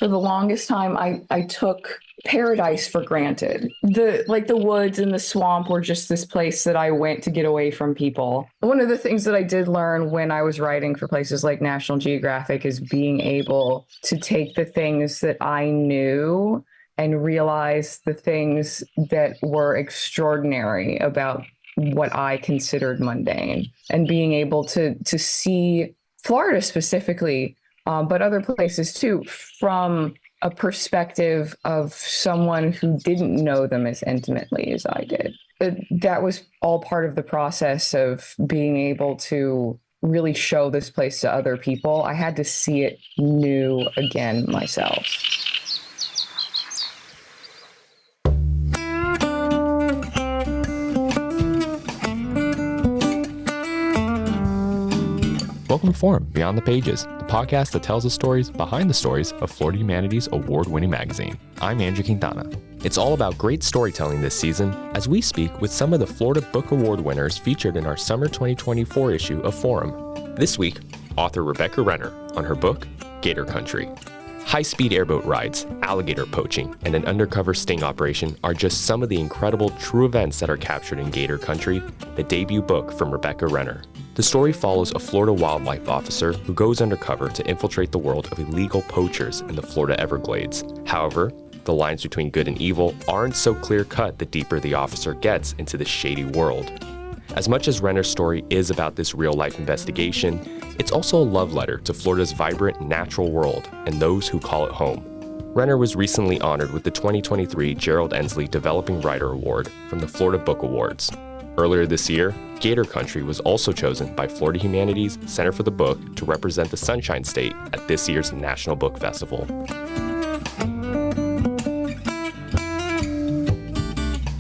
For the longest time, I took paradise for granted. The woods and the swamp were just this place that I went to get away from people. One of the things that I did learn when I was writing for places like National Geographic is being able to take the things that I knew and realize the things that were extraordinary about what I considered mundane, and being able to see Florida specifically, but other places too, from a perspective of someone who didn't know them as intimately as I did. That was all part of the process of being able to really show this place to other people. I had to see it new again myself. Welcome to Forum, Beyond the Pages, the podcast that tells the stories behind the stories of Florida Humanities award-winning magazine. I'm Andrew Quintana. It's all about great storytelling this season as we speak with some of the Florida Book Award winners featured in our summer 2024 issue of Forum. This week, author Rebecca Renner on her book, Gator Country. High-speed airboat rides, alligator poaching, and an undercover sting operation are just some of the incredible true events that are captured in Gator Country, the debut book from Rebecca Renner. The story follows a Florida wildlife officer who goes undercover to infiltrate the world of illegal poachers in the Florida Everglades. However, the lines between good and evil aren't so clear-cut the deeper the officer gets into this shady world. As much as Renner's story is about this real-life investigation, it's also a love letter to Florida's vibrant natural world and those who call it home. Renner was recently honored with the 2023 Gerald Ensley Developing Writer Award from the Florida Book Awards. Earlier this year, Gator Country was also chosen by Florida Humanities Center for the Book to represent the Sunshine State at this year's National Book Festival.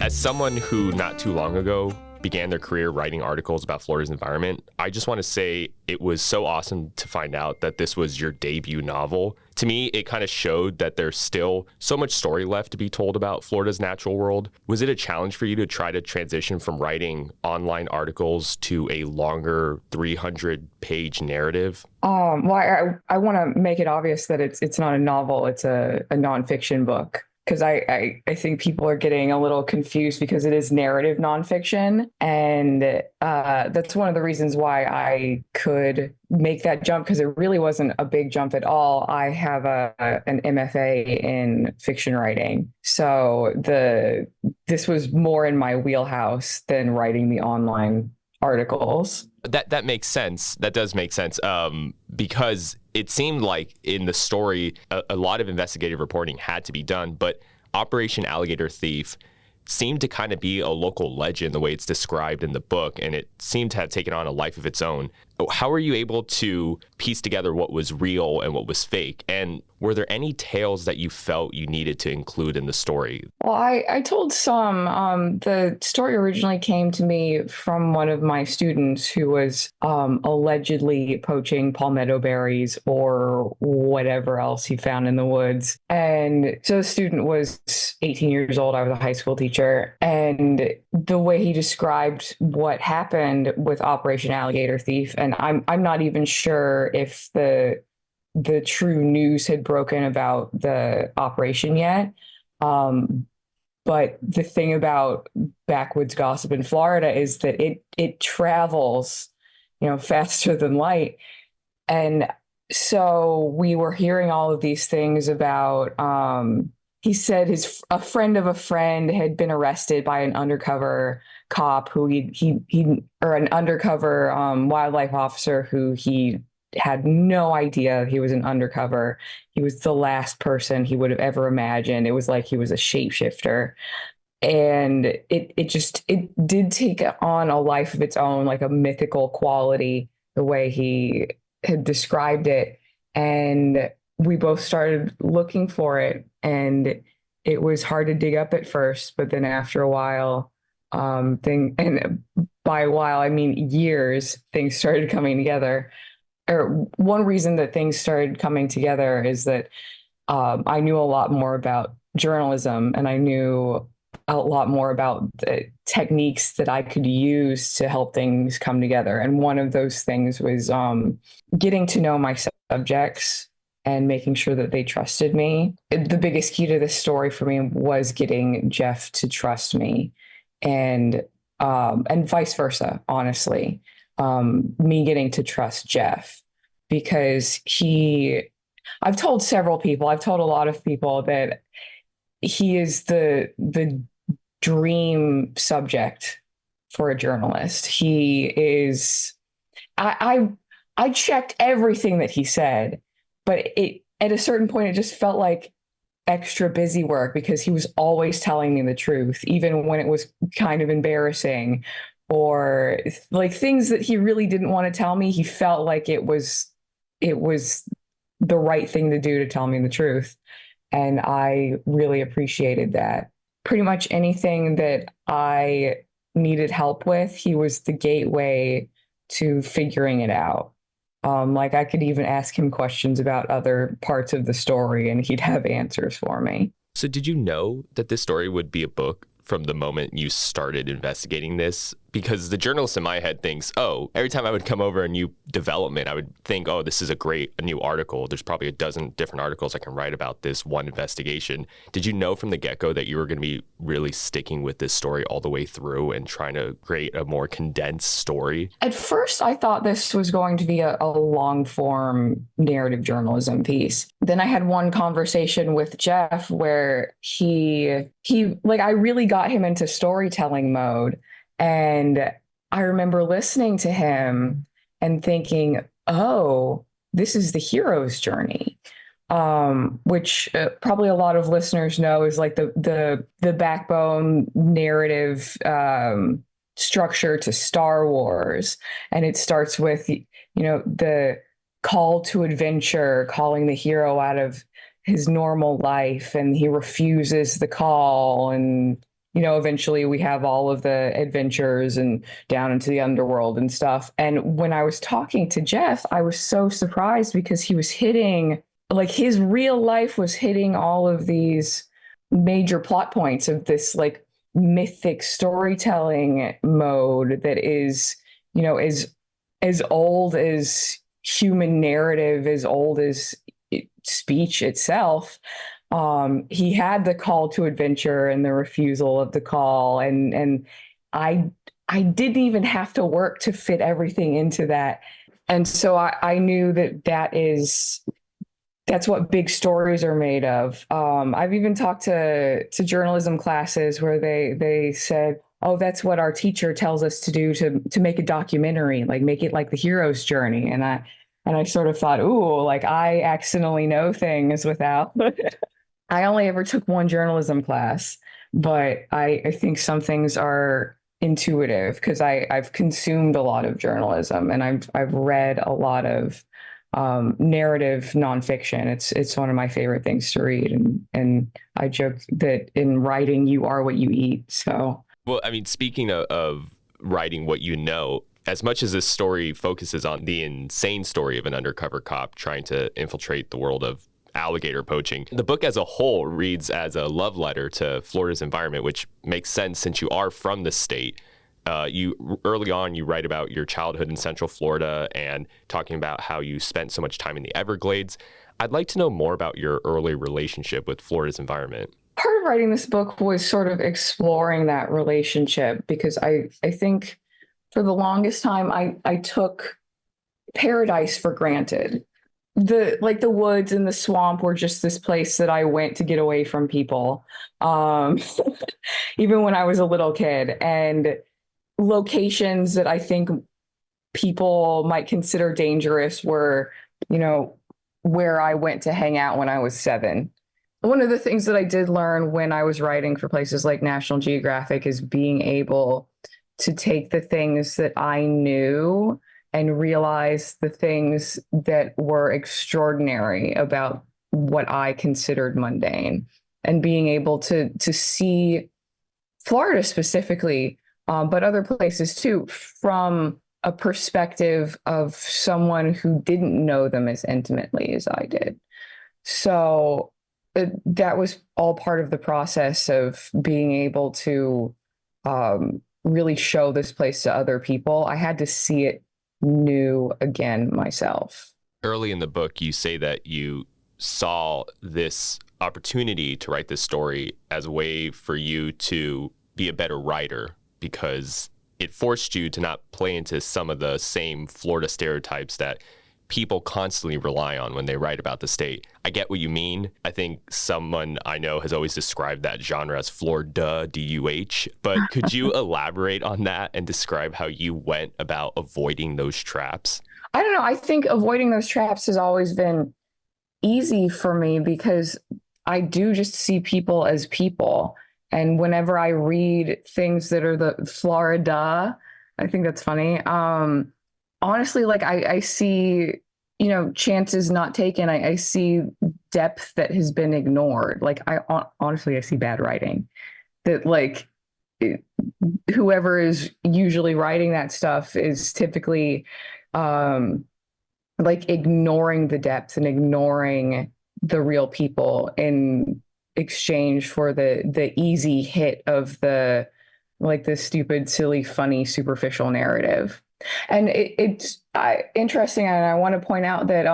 As someone who not too long ago began their career writing articles about Florida's environment, I just want to say it was so awesome to find out that this was your debut novel. To me, it kind of showed that there's still so much story left to be told about Florida's natural world. Was it a challenge for you to try to transition from writing online articles to a longer 300-page narrative? I want to make it obvious that it's not a novel, it's a nonfiction book. Because I think people are getting a little confused because it is narrative nonfiction. And that's one of the reasons why I could make that jump, because it really wasn't a big jump at all. I have an MFA in fiction writing. So this was more in my wheelhouse than writing the online articles. That makes sense. That does make sense. Because it seemed like in the story, a lot of investigative reporting had to be done, but Operation Alligator Thief seemed to kind of be a local legend the way it's described in the book, and it seemed to have taken on a life of its own. How were you able to piece together what was real and what was fake? And were there any tales that you felt you needed to include in the story? Well, I told some. The story originally came to me from one of my students who was allegedly poaching palmetto berries or whatever else he found in the woods. And so the student was 18 years old. I was a high school teacher. And the way he described what happened with Operation Alligator Thief, and I'm not even sure if the true news had broken about the operation yet. But the thing about backwoods gossip in Florida is that it travels, faster than light. And so we were hearing all of these things about, he said a friend of a friend had been arrested by an undercover cop who or an undercover wildlife officer who he had no idea he was an undercover. He was the last person he would have ever imagined. It was like he was a shapeshifter. And it did take on a life of its own, like a mythical quality, the way he had described it. And we both started looking for it, and it was hard to dig up at first, but then after a while, and by a while, I mean years, things started coming together. Or one reason that things started coming together is that I knew a lot more about journalism, and I knew a lot more about the techniques that I could use to help things come together. And one of those things was getting to know my subjects and making sure that they trusted me. The biggest key to this story for me was getting Jeff to trust me, and vice versa, honestly. Me getting to trust Jeff, because I've told several people, I've told a lot of people that he is the dream subject for a journalist. He is, I checked everything that he said, but at a certain point, it just felt like extra busy work, because he was always telling me the truth, even when it was kind of embarrassing, or like things that he really didn't want to tell me. He felt like it was the right thing to do to tell me the truth. And I really appreciated that. Pretty much anything that I needed help with, he was the gateway to figuring it out. Like I could even ask him questions about other parts of the story and he'd have answers for me. So did you know that this story would be a book from the moment you started investigating this? Because the journalist in my head thinks, oh, every time I would come over a new development, I would think, oh, this is a new article. There's probably a dozen different articles I can write about this one investigation. Did you know from the get-go that you were going to be really sticking with this story all the way through and trying to create a more condensed story? At first, I thought this was going to be a long form narrative journalism piece. Then I had one conversation with Jeff where he like, I really got him into storytelling mode. And I remember listening to him and thinking, oh, this is the hero's journey, which probably a lot of listeners know is like the backbone narrative structure to Star Wars. And it starts with, the call to adventure, calling the hero out of his normal life, and he refuses the call, and eventually we have all of the adventures and down into the underworld and stuff. And when I was talking to Jeff, I was so surprised because he was hitting, like, his real life was hitting all of these major plot points of this like mythic storytelling mode that is, as old as human narrative, as old as speech itself. He had the call to adventure and the refusal of the call, and I didn't even have to work to fit everything into that. And so I knew that's what big stories are made of. I've even talked to journalism classes where they said, oh, that's what our teacher tells us to do to make a documentary, like make it like the hero's journey. And I sort of thought, ooh, like I accidentally know things without. I only ever took one journalism class, but I think some things are intuitive because I've consumed a lot of journalism, and I've read a lot of narrative nonfiction. It's one of my favorite things to read, and I joke that in writing you are what you eat. So, well, I mean, speaking of writing what you know, as much as this story focuses on the insane story of an undercover cop trying to infiltrate the world of alligator poaching, the book as a whole reads as a love letter to Florida's environment, which makes sense since you are from the state. You early on, you write about your childhood in Central Florida and talking about how you spent so much time in the Everglades. I'd like to know more about your early relationship with Florida's environment. Part of writing this book was sort of exploring that relationship, because I think for the longest time I took paradise for granted. The woods and the swamp were just this place that I went to get away from people, even when I was a little kid, and locations that I think people might consider dangerous were, where I went to hang out when I was 7. One of the things that I did learn when I was writing for places like National Geographic is being able to take the things that I knew and realize the things that were extraordinary about what I considered mundane, and being able to see Florida specifically, but other places too, from a perspective of someone who didn't know them as intimately as I did. So that was all part of the process of being able to really show this place to other people. I had to see it new again myself. Early in the book, you say that you saw this opportunity to write this story as a way for you to be a better writer, because it forced you to not play into some of the same Florida stereotypes that people constantly rely on when they write about the state. I get what you mean. I think someone I know has always described that genre as Florida, D-U-H. But could you elaborate on that and describe how you went about avoiding those traps? I don't know. I think avoiding those traps has always been easy for me because I do just see people as people. And whenever I read things that are the Florida, I think that's funny. Honestly, like I see, chances not taken. I see depth that has been ignored. Like honestly, I see bad writing that like whoever is usually writing that stuff is typically like ignoring the depth and ignoring the real people in exchange for the easy hit of the stupid, silly, funny, superficial narrative. And it's interesting, and I want to point out that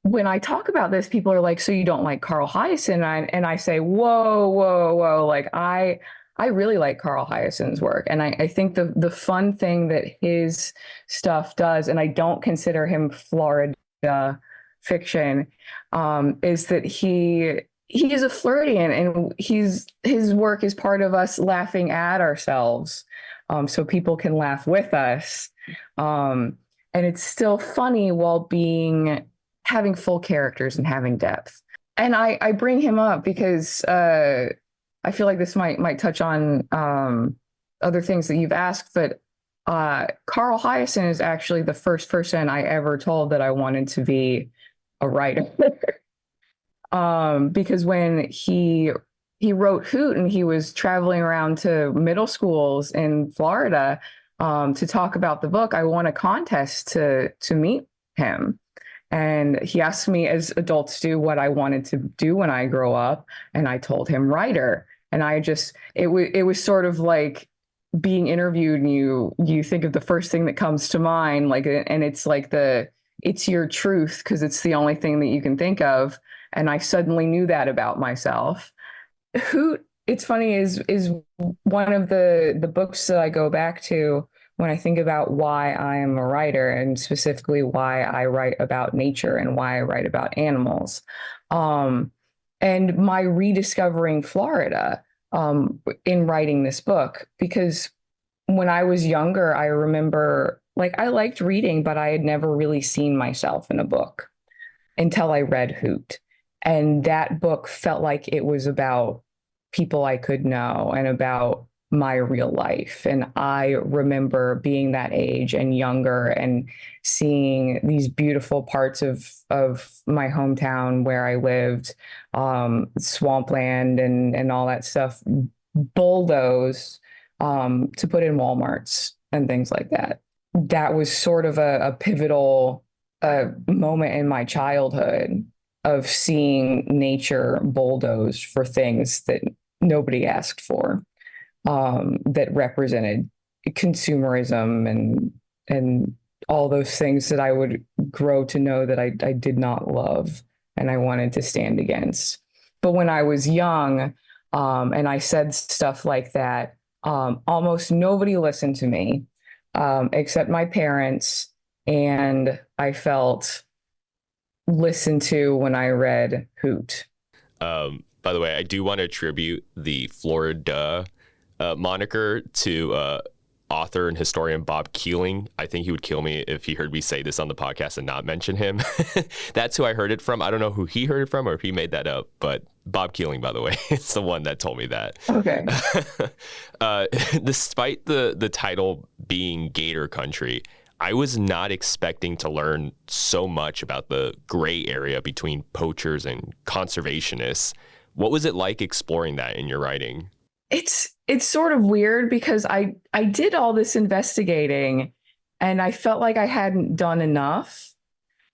when I talk about this, people are like, "So you don't like Carl Hiaasen?" And I say, "Whoa, whoa, whoa!" Like I really like Carl Hiaasen's work, and I think the fun thing that his stuff does, and I don't consider him Florida fiction, is that he is a Floridian, and his work is part of us laughing at ourselves, so people can laugh with us, and it's still funny while having full characters and having depth. And I bring him up because I feel like this might touch on other things that you've asked, but Carl Hiaasen is actually the first person I ever told that I wanted to be a writer. Because when he wrote Hoot and he was traveling around to middle schools in Florida to talk about the book, I won a contest to meet him. And he asked me, as adults do, what I wanted to do when I grow up. And I told him writer. And it was sort of like being interviewed, and you think of the first thing that comes to mind, like, and it's like it's your truth because it's the only thing that you can think of. And I suddenly knew that about myself. Hoot, it's funny, is one of the books that I go back to when I think about why I am a writer, and specifically why I write about nature and why I write about animals. And my rediscovering Florida in writing this book, because when I was younger, I remember like I liked reading, but I had never really seen myself in a book until I read Hoot. And that book felt like it was about people I could know and about my real life. And I remember being that age and younger and seeing these beautiful parts of my hometown where I lived, swampland and all that stuff, bulldozed to put in Walmarts and things like that. That was sort of a pivotal moment in my childhood of seeing nature bulldozed for things that nobody asked for, that represented consumerism and all those things that I would grow to know that I did not love and I wanted to stand against. But when I was young, and I said stuff like that, almost nobody listened to me, except my parents, and I felt listened to when I read Hoot. By the way, I do want to attribute the Florida moniker to author and historian Bob Keeling. I think he would kill me if he heard me say this on the podcast and not mention him. That's who I heard it from. I don't know who he heard it from or if he made that up, but Bob Keeling, by the way, is the one that told me that. Okay. Despite the title being Gator Country, I was not expecting to learn so much about the gray area between poachers and conservationists. What was it like exploring that in your writing? It's sort of weird because I did all this investigating and I felt like I hadn't done enough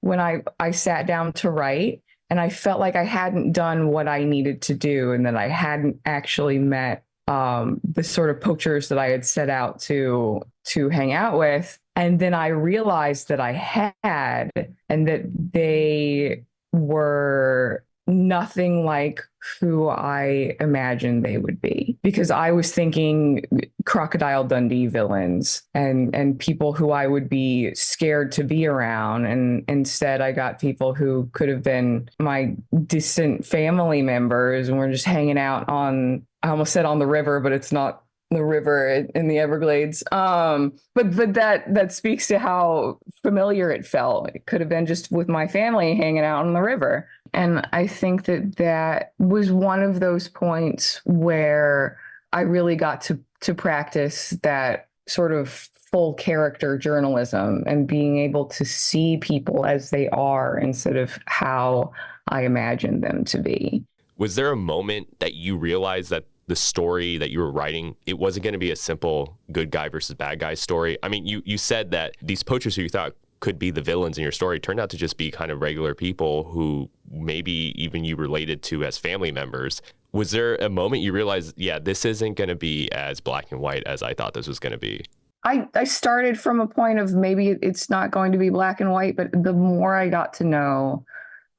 when I sat down to write, and I felt like I hadn't done what I needed to do and that I hadn't actually met the sort of poachers that I had set out to hang out with. And then I realized that I had, and that they were nothing like who I imagined they would be, because I was thinking Crocodile Dundee villains and people who I would be scared to be around. And instead I got people who could have been my distant family members, and we're just hanging out on, I almost said on the river, but it's not the river in the Everglades. But that speaks to how familiar it felt. It could have been just with my family hanging out on the river. And I think that was one of those points where I really got to practice that sort of full character journalism and being able to see people as they are instead of how I imagined them to be. Was there a moment that you realized that the story that you were writing, it wasn't going to be a simple good guy versus bad guy story? I mean, you said that these poachers who you thought could be the villains in your story turned out to just be kind of regular people who maybe even you related to as family members. Was there a moment you realized, yeah, this isn't going to be as black and white as I thought this was going to be? I started from a point of maybe it's not going to be black and white, but the more I got to know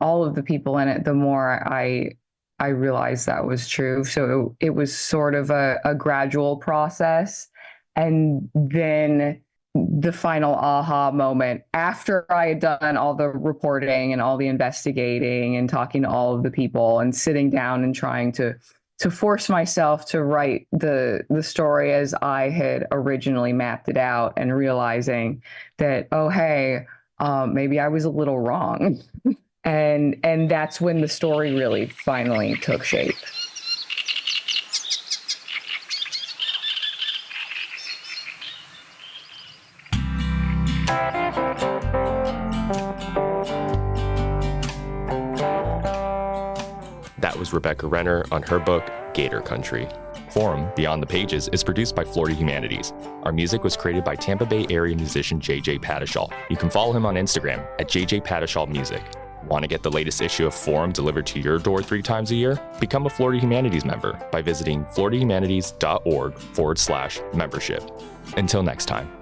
all of the people in it, the more I realized that was true. So it was sort of a gradual process. And then the final aha moment, after I had done all the reporting and all the investigating and talking to all of the people and sitting down and trying to force myself to write the story as I had originally mapped it out, and realizing that, oh, hey, maybe I was a little wrong. And that's when the story really finally took shape. That was Rebecca Renner on her book, Gator Country. Forum, Beyond the Pages, is produced by Florida Humanities. Our music was created by Tampa Bay area musician JJ Padishal. You can follow him on Instagram at JJ Padishal Music. Want to get the latest issue of Forum delivered to your door 3 times a year? Become a Florida Humanities member by visiting floridahumanities.org/membership. Until next time.